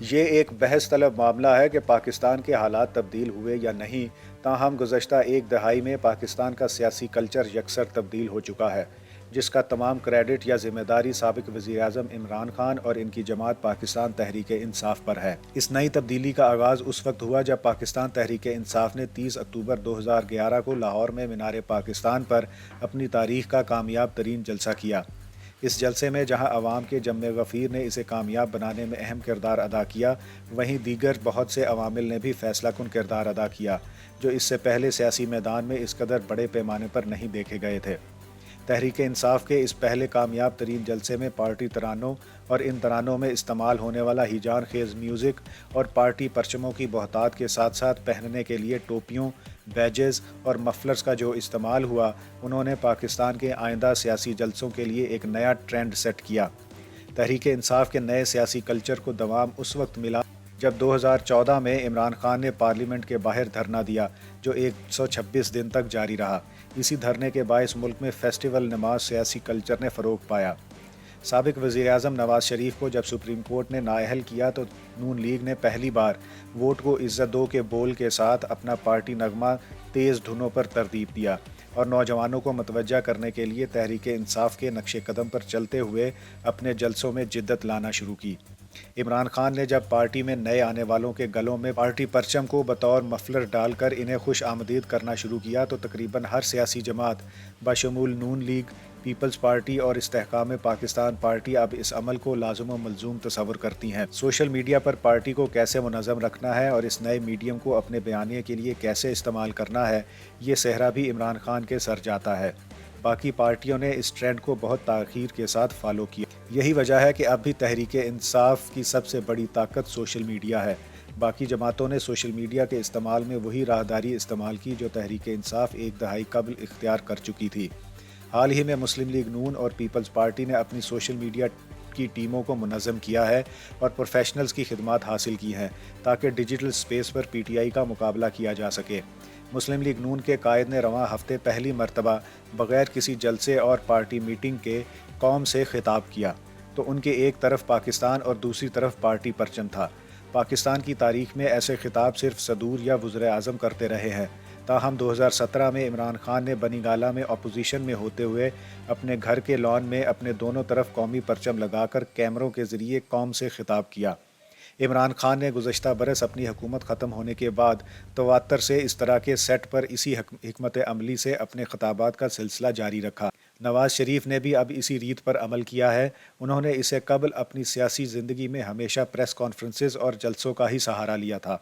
یہ ایک بحث طلب معاملہ ہے کہ پاکستان کے حالات تبدیل ہوئے یا نہیں، تاہم گزشتہ ایک دہائی میں پاکستان کا سیاسی کلچر یکسر تبدیل ہو چکا ہے، جس کا تمام کریڈٹ یا ذمہ داری سابق وزیر اعظم عمران خان اور ان کی جماعت پاکستان تحریک انصاف پر ہے۔ اس نئی تبدیلی کا آغاز اس وقت ہوا جب پاکستان تحریک انصاف نے 30 اکتوبر 2011 کو لاہور میں مینار پاکستان پر اپنی تاریخ کا کامیاب ترین جلسہ کیا۔ اس جلسے میں جہاں عوام کے جم غفیر نے اسے کامیاب بنانے میں اہم کردار ادا کیا، وہیں دیگر بہت سے عوامل نے بھی فیصلہ کن کردار ادا کیا، جو اس سے پہلے سیاسی میدان میں اس قدر بڑے پیمانے پر نہیں دیکھے گئے تھے۔ تحریک انصاف کے اس پہلے کامیاب ترین جلسے میں پارٹی ترانوں اور ان ترانوں میں استعمال ہونے والا ہیجان خیز میوزک اور پارٹی پرچموں کی بہتات کے ساتھ ساتھ پہننے کے لیے ٹوپیوں، بیجز اور مفلرز کا جو استعمال ہوا، انہوں نے پاکستان کے آئندہ سیاسی جلسوں کے لیے ایک نیا ٹرینڈ سیٹ کیا۔ تحریک انصاف کے نئے سیاسی کلچر کو دوام اس وقت ملا جب 2014 میں عمران خان نے پارلیمنٹ کے باہر دھرنا دیا، جو 126 دن تک جاری رہا۔ اسی دھرنے کے باعث ملک میں فیسٹیول نماز سیاسی کلچر نے فروغ پایا۔ سابق وزیر اعظم نواز شریف کو جب سپریم کورٹ نے نااہل کیا تو نون لیگ نے پہلی بار ووٹ کو عزت دو کے بول کے ساتھ اپنا پارٹی نغمہ تیز دھنوں پر ترتیب دیا اور نوجوانوں کو متوجہ کرنے کے لیے تحریک انصاف کے نقش قدم پر چلتے ہوئے اپنے جلسوں میں جدت لانا شروع کی۔ عمران خان نے جب پارٹی میں نئے آنے والوں کے گلوں میں پارٹی پرچم کو بطور مفلر ڈال کر انہیں خوش آمدید کرنا شروع کیا تو تقریباً ہر سیاسی جماعت بشمول نون لیگ، پیپلز پارٹی اور استحکام پاکستان پارٹی اب اس عمل کو لازم و ملزوم تصور کرتی ہیں۔ سوشل میڈیا پر پارٹی کو کیسے منظم رکھنا ہے اور اس نئے میڈیم کو اپنے بیانیے کے لیے کیسے استعمال کرنا ہے، یہ صحرا بھی عمران خان کے سر جاتا ہے۔ باقی پارٹیوں نے اس ٹرینڈ کو بہت تاخیر کے ساتھ فالو کیا۔ یہی وجہ ہے کہ اب بھی تحریک انصاف کی سب سے بڑی طاقت سوشل میڈیا ہے۔ باقی جماعتوں نے سوشل میڈیا کے استعمال میں وہی راہداری استعمال کی جو تحریک انصاف ایک دہائی قبل اختیار کر چکی تھی۔ حال ہی میں مسلم لیگ نون اور پیپلز پارٹی نے اپنی سوشل میڈیا کی ٹیموں کو منظم کیا ہے اور پروفیشنلز کی خدمات حاصل کی ہیں تاکہ digital space per P T I کا مقابلہ کیا جا سکے۔ مسلم لیگ نون کے قائد نے رواں ہفتے پہلی مرتبہ بغیر کسی جلسے اور پارٹی میٹنگ کے قوم سے خطاب کیا، تو ان کے ایک طرف پاکستان اور دوسری طرف پارٹی پرچم تھا۔ پاکستان کی تاریخ میں ایسے خطاب صرف صدور یا وزیر اعظم کرتے رہے ہیں، تاہم 2017 میں عمران خان نے بنی گالہ میں اپوزیشن میں ہوتے ہوئے اپنے گھر کے لان میں اپنے دونوں طرف قومی پرچم لگا کر کیمروں کے ذریعے قوم سے خطاب کیا۔ عمران خان نے گزشتہ برس اپنی حکومت ختم ہونے کے بعد تواتر سے اس طرح کے سیٹ پر اسی حکمت عملی سے اپنے خطابات کا سلسلہ جاری رکھا۔ نواز شریف نے بھی اب اسی ریت پر عمل کیا ہے۔ انہوں نے اسے قبل اپنی سیاسی زندگی میں ہمیشہ پریس کانفرنسز اور جلسوں کا ہی سہارا لیا تھا۔